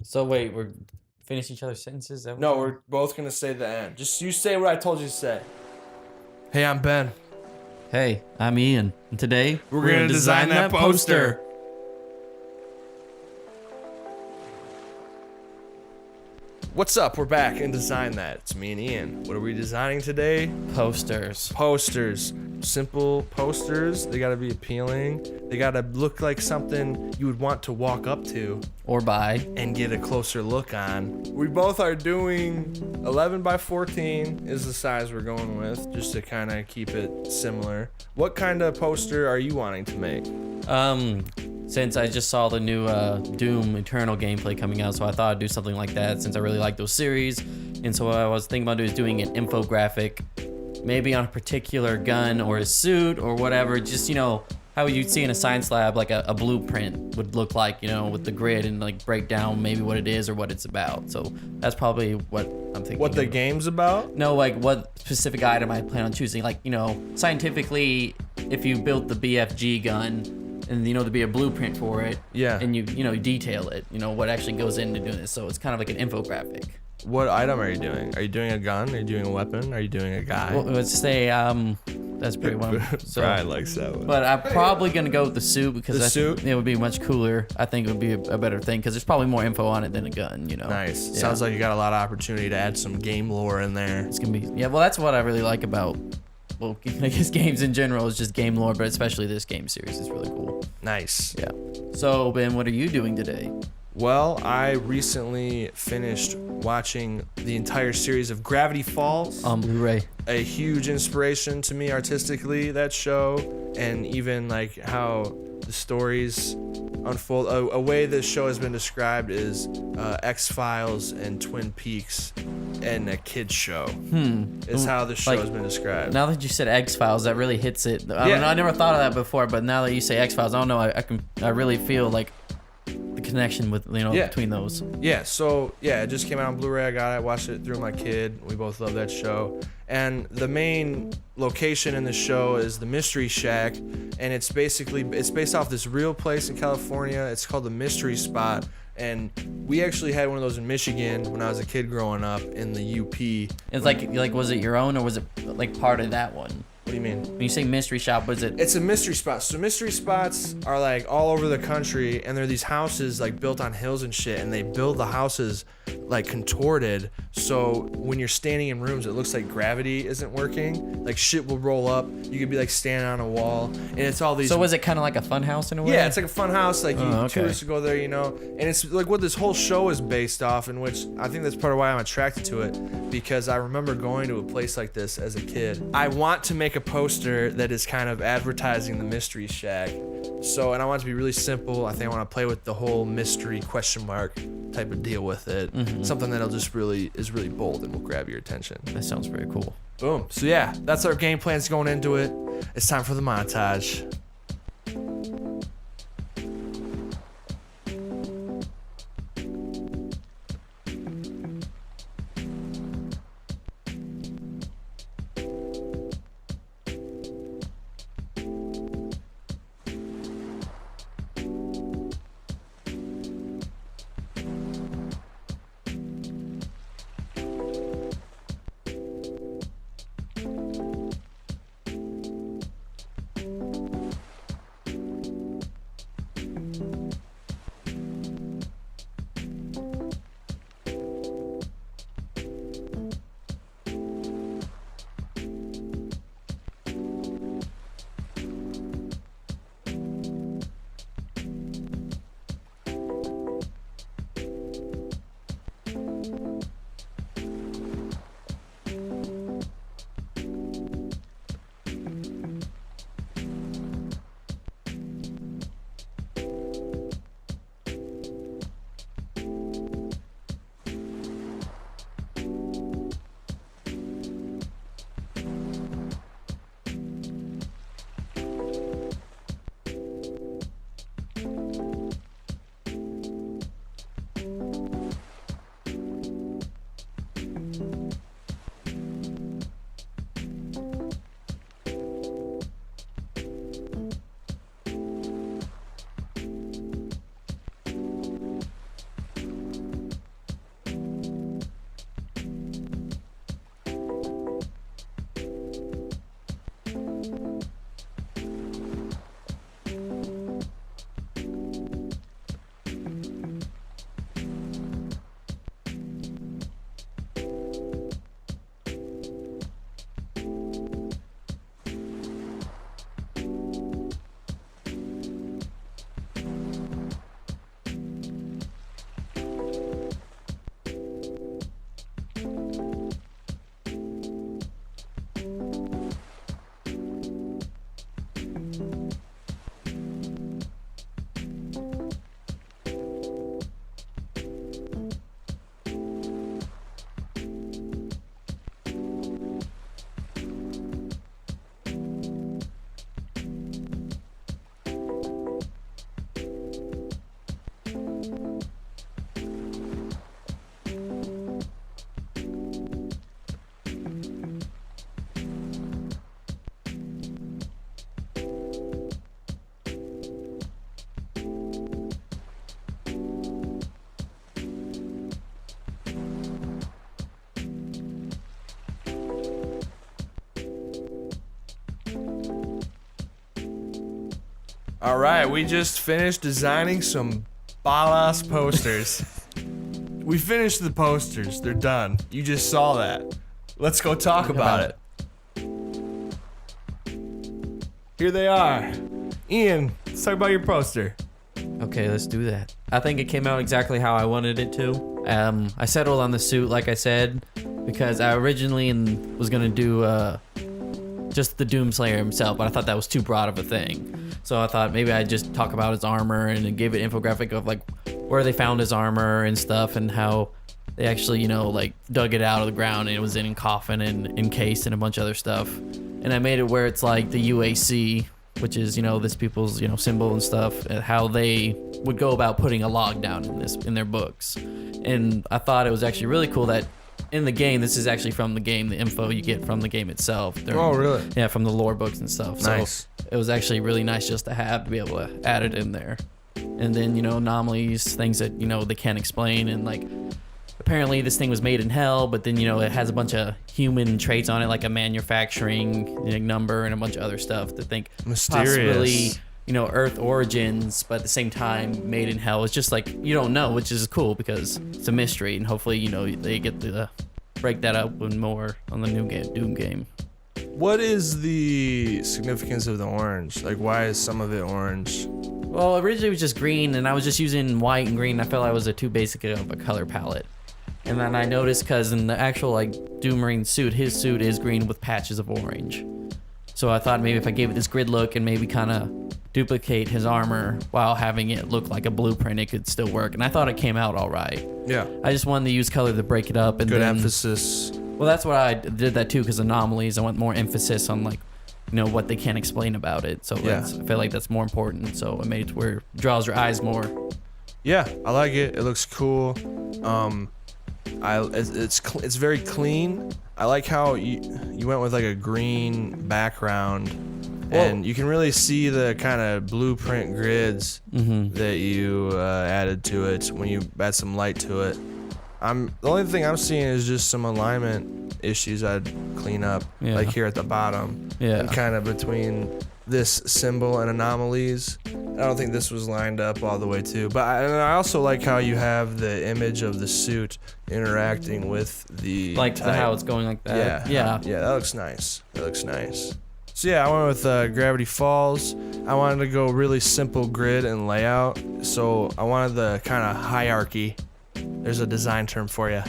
So wait, we're finish each other's sentences? Is that what No, we're we're both gonna say the end. Just you say what I told you to say. Hey, I'm Ben. Hey, I'm Ian. And today We're gonna design that poster. What's up? We're back and design that. It's me and Ian. What are we designing today? Posters. Posters. Simple posters. They gotta be appealing. They gotta look like something you would want to walk up to Or by. and get a closer look on. We both are doing 11 by 14 is the size we're going with, just to kind of keep it similar. What kind of poster are you wanting to make? Since I just saw the new Doom Eternal gameplay coming out, so I thought I'd do something like that since I really like those series. And so what I was thinking about doing an infographic, maybe on a particular gun or a suit or whatever, just, you know, how you'd see in a science lab, like a blueprint would look like, you know, with the grid and like break down maybe what it is or what it's about. So that's probably what I'm thinking. What the game's about? No, like what specific item I plan on choosing. Like, you know, scientifically, if you built the BFG gun, and you know to be a blueprint for it, Yeah. and you detail it, you know what actually goes into doing this. So it's kind of like an infographic. What item are you doing? Are you doing a gun? Are you doing a weapon? Are you doing a guy? Well, let's say that's pretty one. So, Brian likes that one. but I'm probably gonna go with the suit because The suit? it would be much cooler. I think it would be a better thing because there's probably more info on it than a gun. You know. Nice. Yeah. Sounds like you got a lot of opportunity to add some game lore in there. It's gonna be Well, that's what I really like about. Well, I guess games in general is just game lore, but especially this game series is really cool. Nice. Yeah. So Ben, what are you doing today? Well, I recently finished watching the entire series of Gravity Falls. On Blu-ray. A huge inspiration to me artistically, that show, and even like how the stories unfold. A way this show has been described is X-Files and Twin Peaks and a kid's show. Is how the show has been described. Now that you said X-Files, that really hits it. I mean, I never thought of that before, but now that you say X-Files, I don't know. I really feel like the connection with between those. Yeah, so yeah, it just came out on Blu-ray. I got it, watched it through my kid. We both love that show. And the main location in the show is the Mystery Shack, and it's based off this real place in California. It's called the Mystery Spot, and we actually had one of those in Michigan when I was a kid growing up in the UP. It's like was it your own or was it like part of that one? What do you mean? When you say mystery shop, was it? It's a mystery spot. So mystery spots are like all over the country, and they're these houses like built on hills and shit, and they build the houses like contorted, so when you're standing in rooms it looks like gravity isn't working. Like shit will roll up. You could be like standing on a wall, and it's all these. So was it kind of like a fun house in a way? Yeah, it's like a fun house. Like okay. tourists go there, you know, and it's like what this whole show is based off, in which I think that's part of why I'm attracted to it, because I remember going to a place like this as a kid. I want to make a poster that is kind of advertising the Mystery Shack. So, and I want it to be really simple. I think I want to play with the whole mystery question mark type of deal with it. Something that'll just is really bold and will grab your attention. That sounds very cool. Boom. So yeah, that's our game plans going into it. It's time for the montage. All right, we just finished designing some badass posters. We finished the posters. They're done. You just saw that. Let's go talk about it. Here they are. Ian, let's talk about your poster. Okay, let's do that. I think it came out exactly how I wanted it to. I settled on the suit, like I said, because I originally was gonna do just the Doomslayer himself, but I thought that was too broad of a thing. So I thought maybe I'd just talk about his armor and give an infographic of like where they found his armor and stuff, and how they actually, like dug it out of the ground and it was in a coffin and encased and a bunch of other stuff. And I made it where it's like the UAC, which is, this people's, symbol and stuff, and how they would go about putting a log down in their books. And I thought it was actually really cool that in the game, this is actually from the game, the info you get from the game itself. Oh, really? Yeah, from the lore books and stuff. Nice. So it was actually really nice just to be able to add it in there. And then, anomalies, things that, they can't explain. And like, apparently this thing was made in hell, but then, it has a bunch of human traits on it, like a manufacturing number and a bunch of other stuff to think Mysterious. possibly, Earth origins, but at the same time made in hell. It's just like, you don't know, which is cool because it's a mystery, and hopefully, they get to break that up more on the new Doom game. What is the significance of the orange? Like, why is some of it orange? Well, originally it was just green, and I was just using white and green. I felt like it was too basic of a color palette. And then I noticed, because in the actual Doom Marine suit, his suit is green with patches of orange. So I thought maybe if I gave it this grid look and maybe kind of duplicate his armor while having it look like a blueprint, it could still work. And I thought it came out all right. Yeah. I just wanted to use color to break it up. And Good then, emphasis. Well, that's what I did that too, because anomalies, I want more emphasis on what they can't explain about it. So Yeah. I feel like that's more important. So I made it where it draws your eyes more. Yeah, I like it. It looks cool. It's very clean. I like how you went with like a green background, and you can really see the kind of blueprint grids that you added to it when you add some light to it. The only thing I'm seeing is just some alignment issues I'd clean up, like here at the bottom, and kind of between this symbol and anomalies. I don't think this was lined up all the way too, but I also like how you have the image of the suit interacting with the how it's going like that. Yeah, that looks nice. So yeah, I went with Gravity Falls. I wanted to go really simple grid and layout, so I wanted the kind of hierarchy. There's a design term for you,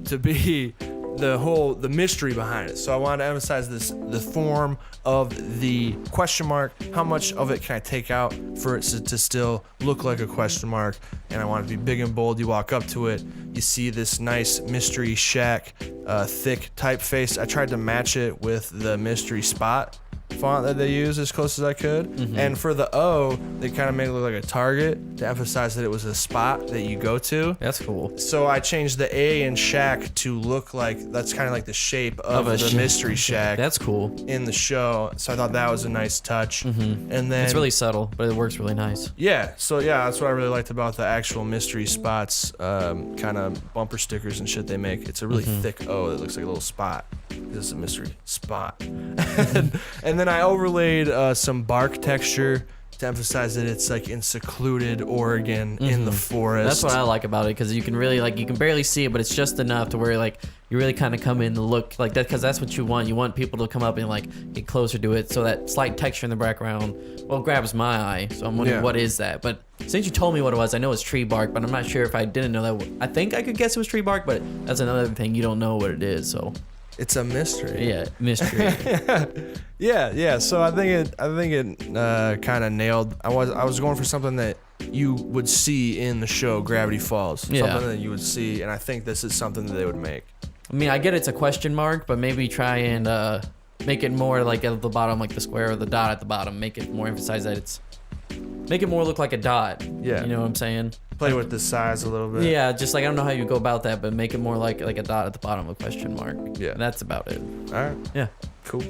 to be the mystery behind it. So I wanted to emphasize the form of the question mark. How much of it can I take out for it to still look like a question mark? And I want it to be big and bold. You walk up to it, you see this nice mystery shack, thick typeface. I tried to match it with the mystery spot font that they use as close as I could. And for the O, they kind of made it look like a target to emphasize that it was a spot that you go to. That's cool. So I changed the A in shack to look like that's kind of like the shape of the mystery shack. That's cool. In the show. So I thought that was a nice touch. And then it's really subtle, but it works really nice. Yeah. So yeah, that's what I really liked about the actual mystery spots, kind of bumper stickers and shit they make. It's a really thick O that looks like a little spot. This is a mystery spot. And then I overlaid some bark texture to emphasize that it's like in secluded Oregon in the forest. That's what I like about it, because you can really you can barely see it, but it's just enough to where you really kind of come in and look like that, because that's what you want. You want people to come up and get closer to it, so that slight texture in the background grabs my eye. So I'm wondering what is that. But since you told me what it was, I know it's tree bark, but I'm not sure if I didn't know that. I think I could guess it was tree bark, but that's another thing, you don't know what it is. So it's a mystery. Yeah, mystery. yeah. So I think it kind of nailed. I was going for something that you would see in the show Gravity Falls. Something that you would see, and I think this is something that they would make. I mean, I get it's a question mark, but maybe try and make it more like at the bottom, like the square or the dot at the bottom. Make it more emphasize that make it more look like a dot. Yeah. You know what I'm saying? Play with the size a little bit. Yeah, just I don't know how you go about that, but make it more like a dot at the bottom of a question mark. Yeah. And that's about it. All right. Yeah. Cool.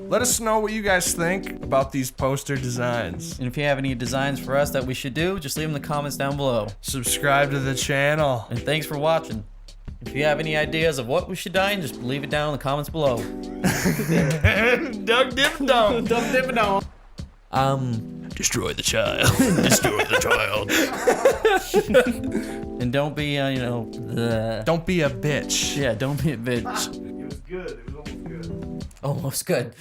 Let us know what you guys think about these poster designs. And if you have any designs for us that we should do, just leave them in the comments down below. Subscribe to the channel. And thanks for watching. If you have any ideas of what we should dye, just leave it down in the comments below. Doug Dimmadome. Doug Dimmadome. destroy the child. Destroy the child. And don't be, Don't be a bitch. yeah, don't be a bitch. It was good. It was almost good. Almost good.